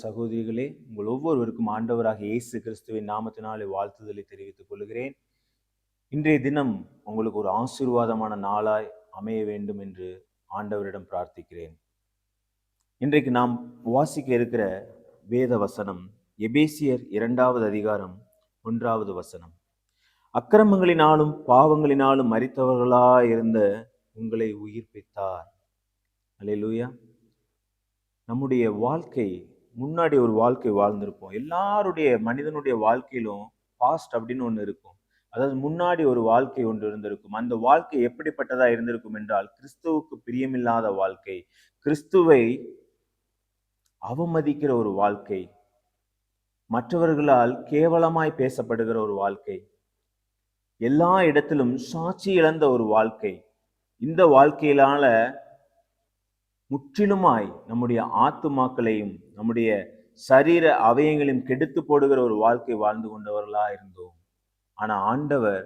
சகோதரிகளே, உங்கள் ஒவ்வொருவருக்கும் ஆண்டவராக இயேசு கிறிஸ்துவின் நாமத்தினாலே வாழ்த்துதலை தெரிவித்துக் கொள்கிறேன். இன்றைய தினம் உங்களுக்கு ஒரு ஆசீர்வாதமான நாளாய் அமைய வேண்டும் என்று ஆண்டவரிடம் பிரார்த்திக்கிறேன். இன்றைக்கு நாம் வாசிக்க இருக்கிற வேத வசனம் எபேசியர் 2வது அதிகாரம் 1வது வசனம். அக்கிரமங்களினாலும் பாவங்களினாலும் மரித்தவர்களாயிருந்த உங்களை உயிர்ப்பித்தார். அல்லேலூயா. நம்முடைய வாழ்க்கை, முன்னாடி ஒரு வாழ்க்கை வாழ்ந்திருப்போம். எல்லாருடைய மனிதனுடைய வாழ்க்கையிலும் பாஸ்ட் அப்படின்னு ஒன்று இருக்கும். அதாவது முன்னாடி ஒரு வாழ்க்கை ஒன்று இருந்திருக்கும். அந்த வாழ்க்கை எப்படிப்பட்டதா இருந்திருக்கும் என்றால், கிறிஸ்துவுக்கு பிரியமில்லாத வாழ்க்கை, கிறிஸ்துவை அவமதிக்கிற ஒரு வாழ்க்கை, மற்றவர்களால் கேவலமாய் பேசப்படுகிற ஒரு வாழ்க்கை, எல்லா இடத்திலும் சாட்சி இழந்த ஒரு வாழ்க்கை. இந்த வாழ்க்கையிலான முற்றிலுமாய் நம்முடைய ஆத்துமாக்களையும் நம்முடைய சரீர அவயங்களையும் கெடுத்து போடுகிற ஒரு வாழ்க்கை வாழ்ந்து கொண்டவர்களா இருந்தோம். ஆனா ஆண்டவர்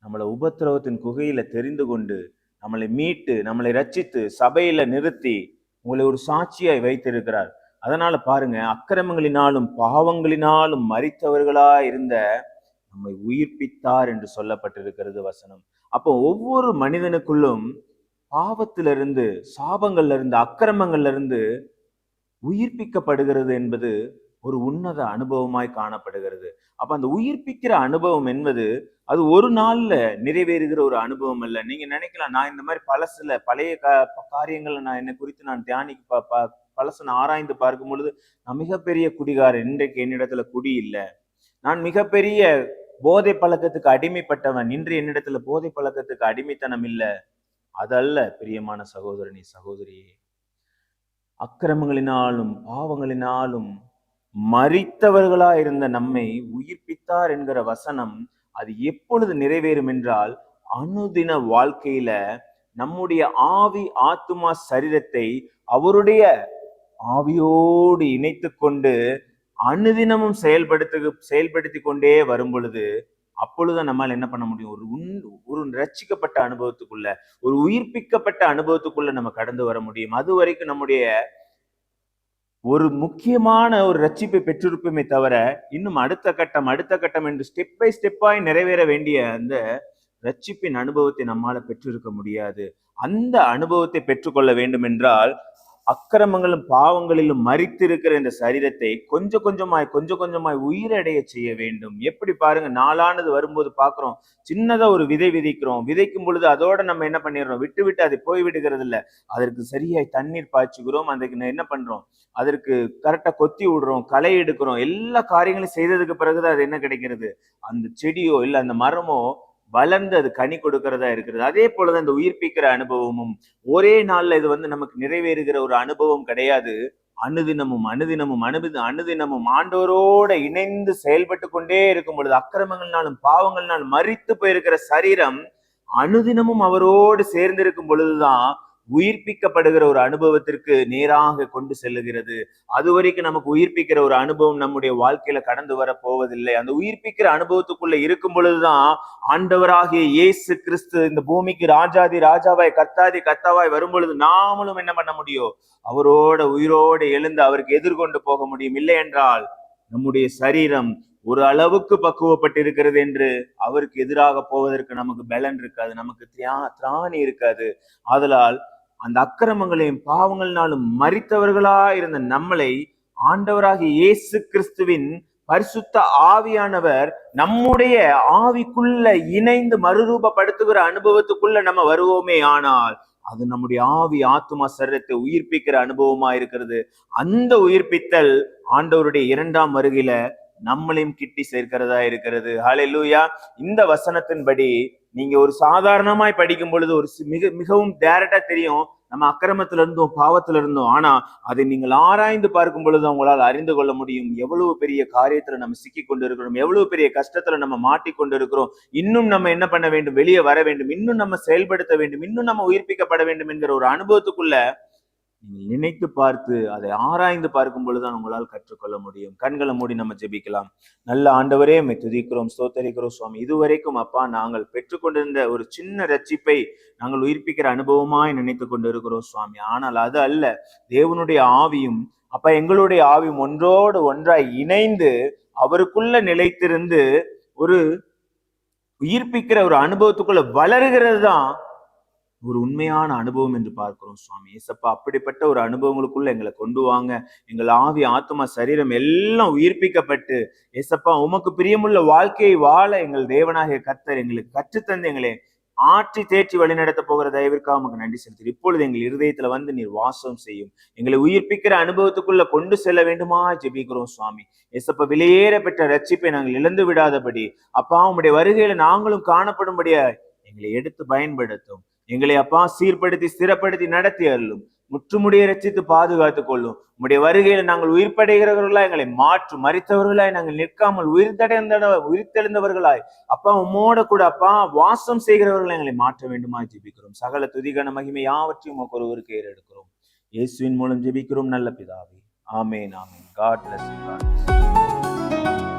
நம்மளை உபத்திரவத்தின் குகையில தெரிந்து கொண்டு நம்மளை மீட்டு நம்மளை ரட்சித்து சபையில நிறுத்தி உங்களை ஒரு சாட்சியாய் வைத்திருக்கிறார். அதனால பாருங்க, அக்கிரமங்களினாலும் பாவங்களினாலும் மரித்தவர்களா இருந்த நம்மை உயிர்ப்பித்தார் என்று சொல்லப்பட்டிருக்கிறது வசனம். அப்போ ஒவ்வொரு மனிதனுக்குள்ளும் பாவத்திலிருந்து, சாபங்கள்ல இருந்து, அக்கிரமங்கள்ல இருந்து உயிர்ப்பிக்கப்படுகிறது என்பது ஒரு உன்னத அனுபவமாய் காணப்படுகிறது. அப்ப அந்த உயிர்ப்பிக்கிற அனுபவம் என்பது அது ஒரு நாள்ல நிறைவேறுகிற ஒரு அனுபவம் அல்ல. நீங்க நினைக்கலாம், நான் இந்த மாதிரி பழைய காரியங்களை நான் என்னை குறித்து நான் பழச ஆராய்ந்து பார்க்கும் பொழுது, நான் மிகப்பெரிய குடிகாரன், இன்றைக்கு என்னிடத்துல குடி இல்லை. நான் மிகப்பெரிய போதை பழக்கத்துக்கு அடிமைப்பட்டவன், இன்று என்னிடத்துல போதை பழக்கத்துக்கு அடிமைத்தனம் இல்லை. அதல்ல பிரியமான சகோதரனே, சகோதரியே. அக்கிரமங்களினாலும் பாவங்களினாலும் மரித்தவர்களா இருந்த நம்மை உயிர்ப்பித்தார் என்கிற வசனம் அது எப்பொழுது நிறைவேறும் என்றால், அனுதின வாழ்க்கையில நம்முடைய ஆவி ஆத்துமா சரீரத்தை அவருடைய ஆவியோடு இணைத்து கொண்டு அனுதினமும் செயல்படுத்தி கொண்டே வரும் பொழுது, அப்பொழுதுதான் நம்மால் என்ன பண்ண முடியும்? ஒரு ரட்சிக்கப்பட்ட அனுபவத்துக்குள்ள, ஒரு உயிர்ப்பிக்கப்பட்ட அனுபவத்துக்குள்ள நம்ம கடந்து வர முடியும். அது வரைக்கும் நம்முடைய ஒரு முக்கியமான ஒரு ரட்சிப்பை பெற்றிருப்போமே தவிர, இன்னும் அடுத்த கட்டம் என்று ஸ்டெப் பை ஸ்டெப்பாய் நிறைவேற வேண்டிய அந்த ரட்சிப்பின் அனுபவத்தை நம்மால பெற்றிருக்க முடியாது. அந்த அனுபவத்தை பெற்றுக்கொள்ள வேண்டும் என்றால், அக்கிரமங்களும் பாவங்களிலும் மரித்திருக்கிற இந்த சரீரத்தை கொஞ்சம் கொஞ்சமாய் உயிரடைய செய்ய வேண்டும். எப்படி பாருங்க, நாளானது வரும்போது பாக்குறோம், சின்னதா ஒரு விதை விதைக்கும் பொழுது அதோட நம்ம என்ன பண்ணிடுறோம்? விட்டு அதை போய் விடுகிறது இல்லை. அதற்கு சரியாய் தண்ணீர் பாய்ச்சுகிறோம். அதுக்கு என்ன பண்றோம்? அதற்கு கரெக்டா கொத்தி விடுறோம், களை எடுக்கிறோம். எல்லா காரியங்களும் செய்ததுக்கு பிறகுதான் அது என்ன கிடைக்கிறது? அந்த செடியோ இல்ல அந்த மரமோ வளர்ந்து அது கனி கொடுக்கிறதா இருக்கிறது. அதே போலதான் இந்த உயிர்ப்பிக்கிற அனுபவமும் ஒரே நாள்ல இது நமக்கு நிறைவேறுகிற ஒரு அனுபவம் கிடையாது. அனுதினமும் ஆண்டவரோட இணைந்து செயல்பட்டு கொண்டே இருக்கும் பொழுது, அக்கிரமங்கள்னாலும் பாவங்கள்னாலும் மரித்து போயிருக்கிற சரீரம் அனுதினமும் அவரோடு சேர்ந்திருக்கும் பொழுதுதான் உயிர்ப்பிக்கப்படுகிற ஒரு அனுபவத்திற்கு நேராக கொண்டு செல்லுகிறது. அது வரைக்கும் நமக்கு உயிர்ப்பிக்கிற ஒரு அனுபவம் நம்முடைய வாழ்க்கையில கடந்து வர போவதில்லை. அந்த உயிர்ப்பிக்கிற அனுபவத்துக்குள்ள இருக்கும் பொழுதுதான் ஆண்டவராகிய இயேசு கிறிஸ்து இந்த பூமிக்கு ராஜாவாய் கர்த்தாவாய் வரும் பொழுது நாமளும் என்ன பண்ண முடியும்? அவரோட உயிரோடு எழுந்து அவருக்கு எதிர்கொண்டு போக முடியும். இல்லை என்றால் நம்முடைய சரீரம் ஒரு அளவுக்கு பக்குவப்பட்டிருக்கிறது என்று அவருக்கு எதிராக போவதற்கு நமக்கு பலன் இருக்காது, நமக்கு திராணி இருக்காது. ஆதலால் அந்த அக்கிரமங்களையும் பாவங்களினாலும் மரித்தவர்களா இருந்த நம்மளை ஆண்டவராகிய இயேசு கிறிஸ்துவின் பரிசுத்த ஆவியானவர் நம்முடைய ஆவிக்குள்ள இணைந்து மறுரூபப்படுத்துகிற அனுபவத்துக்குள்ள நம்ம வருவோமே ஆனால், அது நம்முடைய ஆவி ஆத்துமா சரீரத்தை உயிர்ப்பிக்கிற அனுபவமா இருக்கிறது. அந்த உயிர்ப்பித்தல் ஆண்டவருடைய 2ஆம் வருகையில நம்மளையும் கிட்டி சேர்க்கிறதா இருக்கிறது. ஹல்லேலூயா. இந்த வசனத்தின்படி நீங்க ஒரு சாதாரணமாய் படிக்கும் பொழுது ஒரு மிகவும் டைரக்டா தெரியும், நம்ம அக்கிரமத்துல இருந்தோம், பாவத்துல இருந்தோம். ஆனா அதை நீங்கள் ஆராய்ந்து பார்க்கும் பொழுது உங்களால் அறிந்து கொள்ள முடியும், எவ்வளவு பெரிய காரியத்துல நம்ம சிக்கி கொண்டு இருக்கிறோம், எவ்வளவு பெரிய கஷ்டத்துல நம்ம மாட்டிக்கொண்டு இருக்கிறோம். இன்னும் நம்ம என்ன பண்ண வேண்டும்? வெளியே வர வேண்டும், இன்னும் நம்ம செயல்படுத்த வேண்டும், இன்னும் நம்ம உயிர்ப்பிக்கப்பட வேண்டும் என்கிற ஒரு அனுபவத்துக்குள்ள நீங்கள் நினைத்து பார்த்து அதை ஆராய்ந்து பார்க்கும் பொழுதுதான் உங்களால் கற்றுக்கொள்ள முடியும். கண்களை மூடி நம்ம ஜெபிக்கலாம். நல்ல ஆண்டவரே, உம்மை துதிக்கிறோம், ஸ்தோத்தரிக்கிறோம் சுவாமி. இதுவரைக்கும் அப்பா நாங்கள் பெற்றுக்கொண்டிருந்த ஒரு சின்ன ரட்சிப்பை நாங்கள் உயிர்ப்பிக்கிற அனுபவமாய் நினைத்து கொண்டு இருக்கிறோம் சுவாமி. ஆனால் அது அல்ல, தேவனுடைய ஆவியும் அப்ப எங்களுடைய ஆவி ஒன்றோடு ஒன்றாய் இணைந்து அவருக்குள்ள நிலைத்திருந்து ஒரு உயிர்ப்பிக்கிற ஒரு அனுபவத்துக்குள்ள வளருகிறது தான் ஒரு உண்மையான அனுபவம் என்று பார்க்கிறோம் சுவாமி. ஏசப்பா, அப்படிப்பட்ட ஒரு அனுபவங்களுக்குள்ள எங்களை கொண்டு வாங்க. எங்கள் ஆவி, ஆத்மா, சரீரம் எல்லாம் உயிர்ப்பிக்கப்பட்டு ஏசப்பா உமக்கு பிரியமுள்ள வாழ்க்கையை வாழ எங்கள் தேவனாகிய கர்த்தர் எங்களுக்கு கற்றுத்தந்து எங்களை ஆற்றி தேற்றி வழி நடத்த போகிற தயவிற்காக உமக்கு நன்றி செலுத்தி, இப்பொழுது எங்கள் இருதயத்துல வந்து நீர் வாசம் செய்யும், எங்களை உயிர்ப்பிக்கிற அனுபவத்துக்குள்ள கொண்டு செல்ல வேண்டுமா ஜெபிக்கிறோம் சுவாமி. ஏசப்பா, விலையேற பெற்ற ரட்சிப்பை நாங்கள் இழந்து விடாதபடி அப்பா உம்முடைய வருகையில நாங்களும் காணப்படும்படியா எங்களை எடுத்து பயன்படுத்தும். எங்களை அப்பா சீர்படுத்தி ஸ்திரப்படுத்தி நடத்தி அருளும். முற்றுமுடிய ரட்சித்து பாதுகாத்துக் கொள்ளும். உம்முடைய வருகையில நாங்கள் உயிர்ப்படைகிறவர்களாய் எங்களை மாற்றும். மரித்தவர்களாய் நாங்கள் நிற்காமல் உயிர்த்தெழுந்தவர்களாய் அப்பா உம்மோட கூட அப்பா வாசம் செய்கிறவர்களை எங்களை மாற்ற வேண்டுமா ஜெபிக்கிறோம். சகல துதிகன மகிமை யாவற்றையும் உமக்கு ஒருவருக்கு ஏறெடுக்கிறோம். இயேசுவின் மூலம் ஜெபிக்கிறோம் நல்ல பிதாவே. ஆமேன், ஆமேன். God bless you. God bless you.